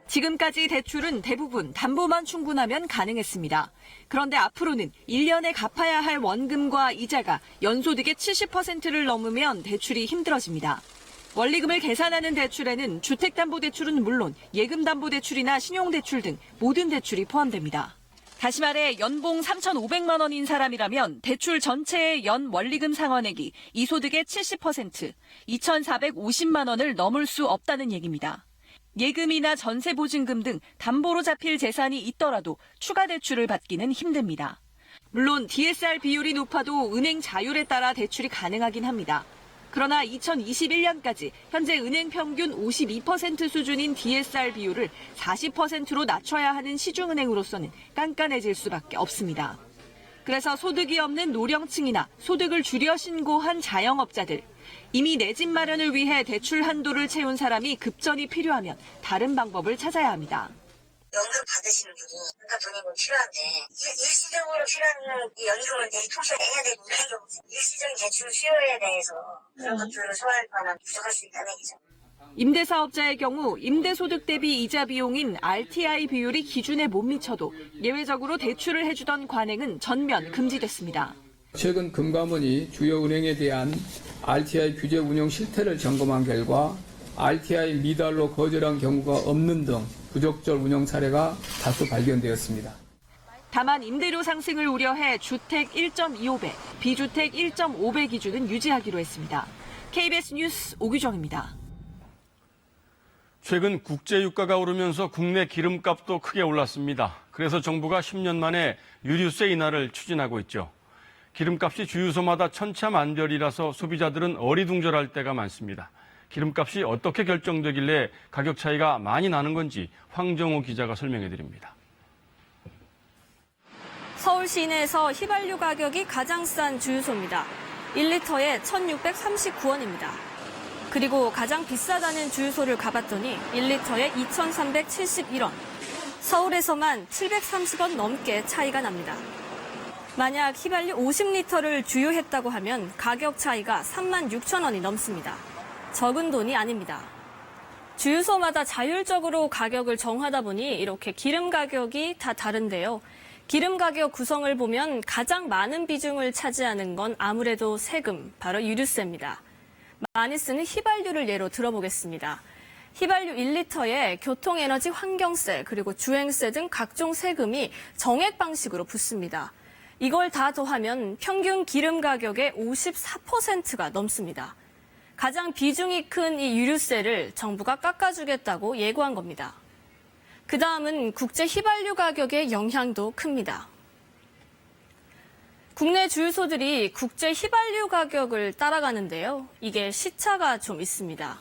지금까지 대출은 대부분 담보만 충분하면 가능했습니다. 그런데 앞으로는 1년에 갚아야 할 원금과 이자가 연소득의 70%를 넘으면 대출이 힘들어집니다. 원리금을 계산하는 대출에는 주택담보대출은 물론 예금담보대출이나 신용대출 등 모든 대출이 포함됩니다. 다시 말해 연봉 3,500만 원인 사람이라면 대출 전체의 연 원리금 상환액이 이 소득의 70%, 2,450만 원을 넘을 수 없다는 얘기입니다. 예금이나 전세보증금 등 담보로 잡힐 재산이 있더라도 추가 대출을 받기는 힘듭니다. 물론 DSR 비율이 높아도 은행 자율에 따라 대출이 가능하긴 합니다. 그러나 2021년까지 현재 은행 평균 52% 수준인 DSR 비율을 40%로 낮춰야 하는 시중은행으로서는 깐깐해질 수밖에 없습니다. 그래서 소득이 없는 노령층이나 소득을 줄여 신고한 자영업자들, 이미 내 집 마련을 위해 대출 한도를 채운 사람이 급전이 필요하면 다른 방법을 찾아야 합니다. 연금 받으시는 분이 그러니까 돈이 뭐 필요한데 일시적으로 필요한 연금을 내일 통신해야 되고 일시적인 대출 수요에 대해서 그런 것들을 소화할 만한 부족할 수 있다는 얘기죠. 임대사업자의 경우 임대소득 대비 이자 비용인 RTI 비율이 기준에 못 미쳐도 예외적으로 대출을 해주던 관행은 전면 금지됐습니다. 최근 금감원이 주요 은행에 대한 RTI 규제 운영 실태를 점검한 결과 RTI 미달로 거절한 경우가 없는 등 부적절 운영 사례가 다수 발견되었습니다. 다만 임대료 상승을 우려해 주택 1.25배, 비주택 1.5배 기준은 유지하기로 했습니다. KBS 뉴스 오규정입니다. 최근 국제유가가 오르면서 국내 기름값도 크게 올랐습니다. 그래서 정부가 10년 만에 유류세 인하를 추진하고 있죠. 기름값이 주유소마다 천차만별이라서 소비자들은 어리둥절할 때가 많습니다. 기름값이 어떻게 결정되길래 가격 차이가 많이 나는 건지 황정호 기자가 설명해 드립니다. 서울 시내에서 휘발유 가격이 가장 싼 주유소입니다. 1리터에 1,639원입니다. 그리고 가장 비싸다는 주유소를 가봤더니 1리터에 2,371원. 서울에서만 730원 넘게 차이가 납니다. 만약 휘발유 50리터를 주유했다고 하면 가격 차이가 36,000원이 넘습니다. 적은 돈이 아닙니다. 주유소마다 자율적으로 가격을 정하다 보니 이렇게 기름 가격이 다 다른데요. 기름 가격 구성을 보면 가장 많은 비중을 차지하는 건 아무래도 세금, 바로 유류세입니다. 많이 쓰는 휘발유를 예로 들어보겠습니다. 휘발유 1리터에 교통에너지 환경세, 그리고 주행세 등 각종 세금이 정액 방식으로 붙습니다. 이걸 다 더하면 평균 기름 가격의 54%가 넘습니다. 가장 비중이 큰 이 유류세를 정부가 깎아주겠다고 예고한 겁니다. 그 다음은 국제 휘발유 가격의 영향도 큽니다. 국내 주유소들이 국제 휘발유 가격을 따라가는데요. 이게 시차가 좀 있습니다.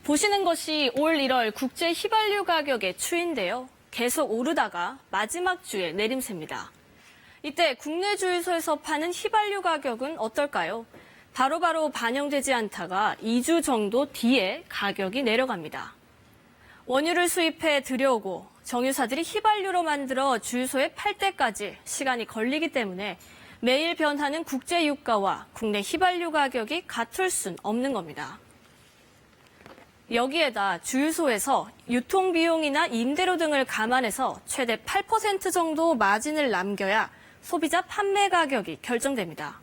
보시는 것이 올 1월 국제 휘발유 가격의 추인데요. 계속 오르다가 마지막 주에 내림세입니다. 이때 국내 주유소에서 파는 휘발유 가격은 어떨까요? 바로바로 반영되지 않다가 2주 정도 뒤에 가격이 내려갑니다. 원유를 수입해 들여오고 정유사들이 휘발유로 만들어 주유소에 팔 때까지 시간이 걸리기 때문에 매일 변하는 국제 유가와 국내 휘발유 가격이 같을 순 없는 겁니다. 여기에다 주유소에서 유통비용이나 임대료 등을 감안해서 최대 8% 정도 마진을 남겨야 소비자 판매 가격이 결정됩니다.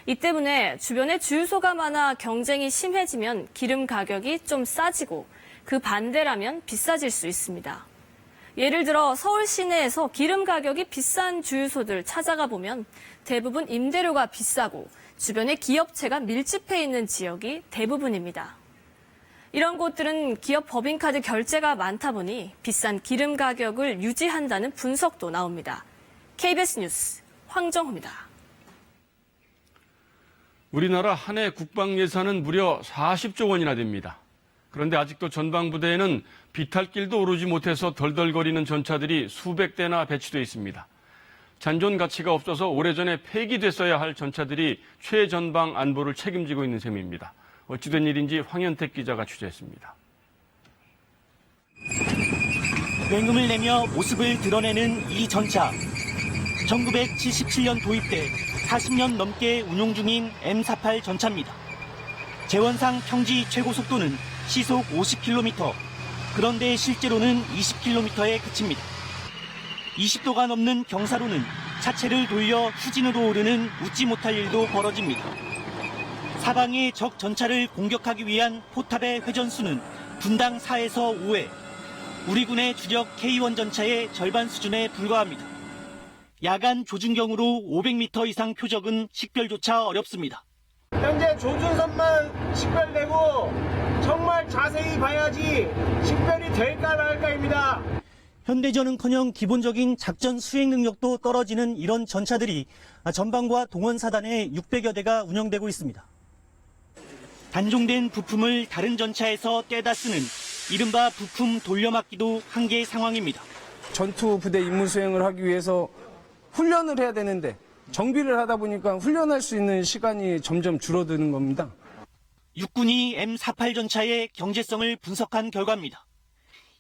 이 때문에 주변에 주유소가 많아 경쟁이 심해지면 기름 가격이 좀 싸지고 그 반대라면 비싸질 수 있습니다. 예를 들어 서울 시내에서 기름 가격이 비싼 주유소들 찾아가 보면 대부분 임대료가 비싸고 주변에 기업체가 밀집해 있는 지역이 대부분입니다. 이런 곳들은 기업 법인카드 결제가 많다 보니 비싼 기름 가격을 유지한다는 분석도 나옵니다. KBS 뉴스 황정호입니다. 우리나라 한 해 국방 예산은 무려 40조 원이나 됩니다. 그런데 아직도 전방부대에는 비탈길도 오르지 못해서 덜덜거리는 전차들이 수백 대나 배치되어 있습니다. 잔존 가치가 없어서 오래전에 폐기됐어야 할 전차들이 최전방 안보를 책임지고 있는 셈입니다. 어찌된 일인지 황현택 기자가 취재했습니다. 굉음을 내며 모습을 드러내는 이 전차. 1977년 도입돼 40년 넘게 운용 중인 M48 전차입니다. 재원상 평지 최고 속도는 시속 50km, 그런데 실제로는 20km에 그칩니다. 20도가 넘는 경사로는 차체를 돌려 후진으로 오르는 웃지 못할 일도 벌어집니다. 사방의 적 전차를 공격하기 위한 포탑의 회전수는 분당 4에서 5회, 우리 군의 주력 K1 전차의 절반 수준에 불과합니다. 야간 조준경으로 500m 이상 표적은 식별조차 어렵습니다. 현재 조준선만 식별되고 정말 자세히 봐야지 식별이 될까 말까입니다. 현대전은커녕 기본적인 작전 수행 능력도 떨어지는 이런 전차들이 전방과 동원사단에 600여 대가 운영되고 있습니다. 단종된 부품을 다른 전차에서 떼다 쓰는 이른바 부품 돌려막기도 한계 상황입니다. 전투 부대 임무 수행을 하기 위해서 훈련을 해야 되는데 정비를 하다 보니까 훈련할 수 있는 시간이 점점 줄어드는 겁니다. 육군이 M48 전차의 경제성을 분석한 결과입니다.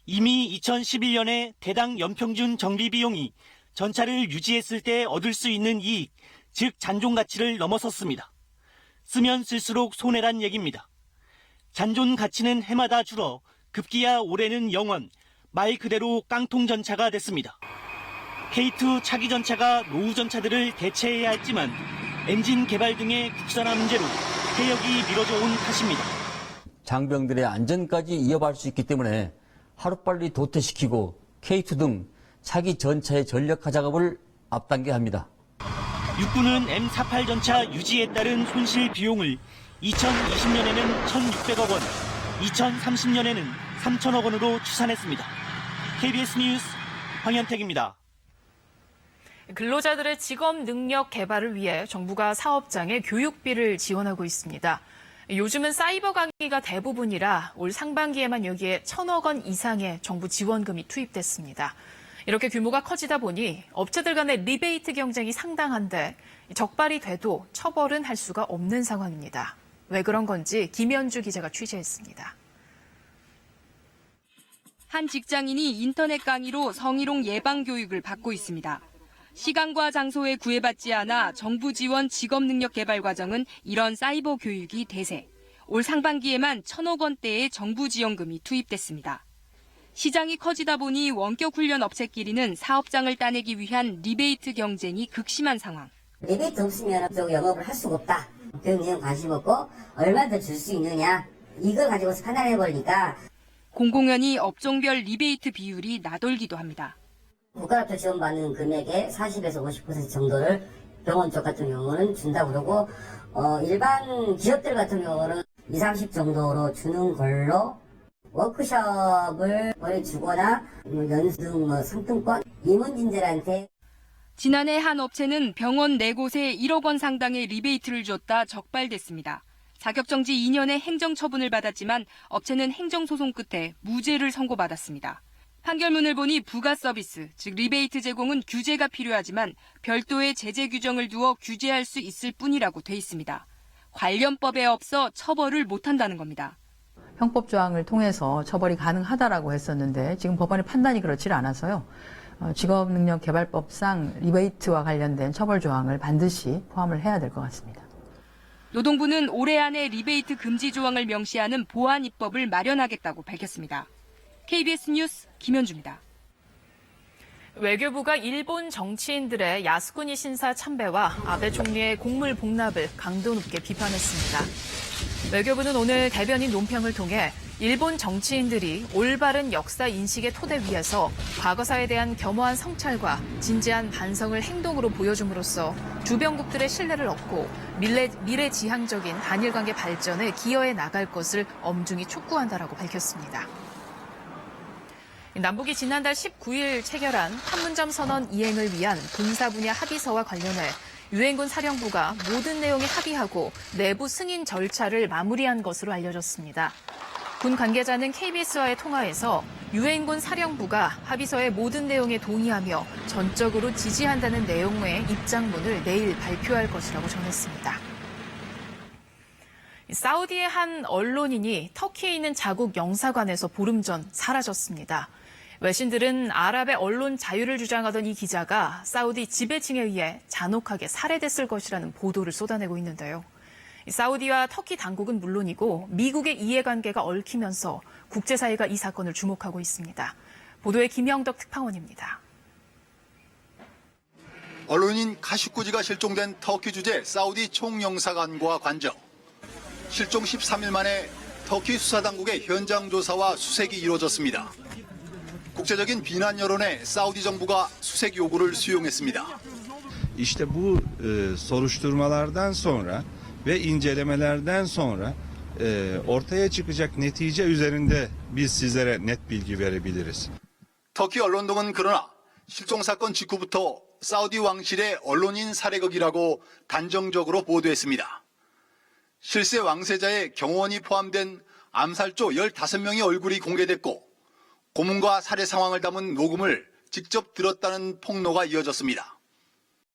이미 2011년에 대당 연평균 정비 비용이 전차를 유지했을 때 얻을 수 있는 이익, 즉 잔존 가치를 넘어섰습니다. 쓰면 쓸수록 손해란 얘기입니다. 잔존 가치는 해마다 줄어 급기야 올해는 0원, 말 그대로 깡통 전차가 됐습니다. K2 차기 전차가 노후 전차들을 대체해야 했지만 엔진 개발 등의 국산화 문제로 폐역이 미뤄져 온 탓입니다. 장병들의 안전까지 이어갈 수 있기 때문에 하루빨리 도태시키고 K2 등 차기 전차의 전력화 작업을 앞당겨야 합니다. 육군은 M48 전차 유지에 따른 손실 비용을 2020년에는 1,600억 원, 2030년에는 3,000억 원으로 추산했습니다. KBS 뉴스 황현택입니다. 근로자들의 직업 능력 개발을 위해 정부가 사업장에 교육비를 지원하고 있습니다. 요즘은 사이버 강의가 대부분이라 올 상반기에만 여기에 1,000억 원 이상의 정부 지원금이 투입됐습니다. 이렇게 규모가 커지다 보니 업체들 간의 리베이트 경쟁이 상당한데 적발이 돼도 처벌은 할 수가 없는 상황입니다. 왜 그런 건지 김현주 기자가 취재했습니다. 한 직장인이 인터넷 강의로 성희롱 예방 교육을 받고 있습니다. 시간과 장소에 구애받지 않아 정부 지원 직업능력 개발 과정은 이런 사이버 교육이 대세. 올 상반기에만 1,000억 원대의 정부 지원금이 투입됐습니다. 시장이 커지다 보니 원격 훈련 업체끼리는 사업장을 따내기 위한 리베이트 경쟁이 극심한 상황. 리베이트 없으면 영업을 할 수가 없다. 교육에 관심 없고 얼마 더 줄 수 있느냐. 이걸 가지고서 판단해버리니까. 공공연히 업종별 리베이트 비율이 나돌기도 합니다. 국가로부터 지원받는 금액의 40에서 50% 정도를 병원 쪽 같은 경우는 준다고 그러고 일반 기업들 같은 경우는 20, 30 정도로 주는 걸로 워크숍을 보내주거나 연수 등 상품권 임원진들한테. 지난해 한 업체는 병원 4곳에 1억 원 상당의 리베이트를 줬다 적발됐습니다. 자격정지 2년의 행정처분을 받았지만 업체는 행정소송 끝에 무죄를 선고받았습니다. 판결문을 보니 부가 서비스, 즉 리베이트 제공은 규제가 필요하지만 별도의 제재 규정을 두어 규제할 수 있을 뿐이라고 돼 있습니다. 관련법에 없어 처벌을 못한다는 겁니다. 형법 조항을 통해서 처벌이 가능하다라고 했었는데 지금 법원의 판단이 그렇지 않아서요. 직업능력개발법상 리베이트와 관련된 처벌 조항을 반드시 포함을 해야 될 것 같습니다. 노동부는 올해 안에 리베이트 금지 조항을 명시하는 보완 입법을 마련하겠다고 밝혔습니다. KBS 뉴스 김현주입니다. 외교부가 일본 정치인들의 야스쿠니 신사 참배와 아베 총리의 곡물 복납을 강도 높게 비판했습니다. 외교부는 오늘 대변인 논평을 통해 일본 정치인들이 올바른 역사 인식의 토대 위에서 과거사에 대한 겸허한 성찰과 진지한 반성을 행동으로 보여줌으로써 주변국들의 신뢰를 얻고 미래지향적인 한일 관계 발전에 기여해 나갈 것을 엄중히 촉구한다라고 밝혔습니다. 남북이 지난달 19일 체결한 판문점 선언 이행을 위한 군사 분야 합의서와 관련해 유엔군 사령부가 모든 내용에 합의하고 내부 승인 절차를 마무리한 것으로 알려졌습니다. 군 관계자는 KBS와의 통화에서 유엔군 사령부가 합의서의 모든 내용에 동의하며 전적으로 지지한다는 내용의 입장문을 내일 발표할 것이라고 전했습니다. 사우디의 한 언론인이 터키에 있는 자국 영사관에서 보름 전 사라졌습니다. 외신들은 아랍의 언론 자유를 주장하던 이 기자가 사우디 지배층에 의해 잔혹하게 살해됐을 것이라는 보도를 쏟아내고 있는데요. 사우디와 터키 당국은 물론이고 미국의 이해관계가 얽히면서 국제사회가 이 사건을 주목하고 있습니다. 보도에 김영덕 특파원입니다. 언론인 카슈쿠지가 실종된 터키 주재 사우디 총영사관과 관저. 실종 13일 만에 터키 수사당국의 현장 조사와 수색이 이루어졌습니다. 국제적인 비난 여론에 사우디 정부가 수색 요구를 수용했습니다. İşte bu soruşturmalardan sonra ve incelemelerden sonra ortaya çıkacak netice üzerinde biz sizlere net bilgi verebiliriz. 터키 언론 등은 그러나 실종 사건 직후부터 사우디 왕실의 언론인 살해극이라고 단정적으로 보도했습니다. 실세 왕세자의 경호원이 포함된 암살조 15명의 얼굴이 공개됐고 고문과 살해 상황을 담은 녹음을 직접 들었다는 폭로가 이어졌습니다.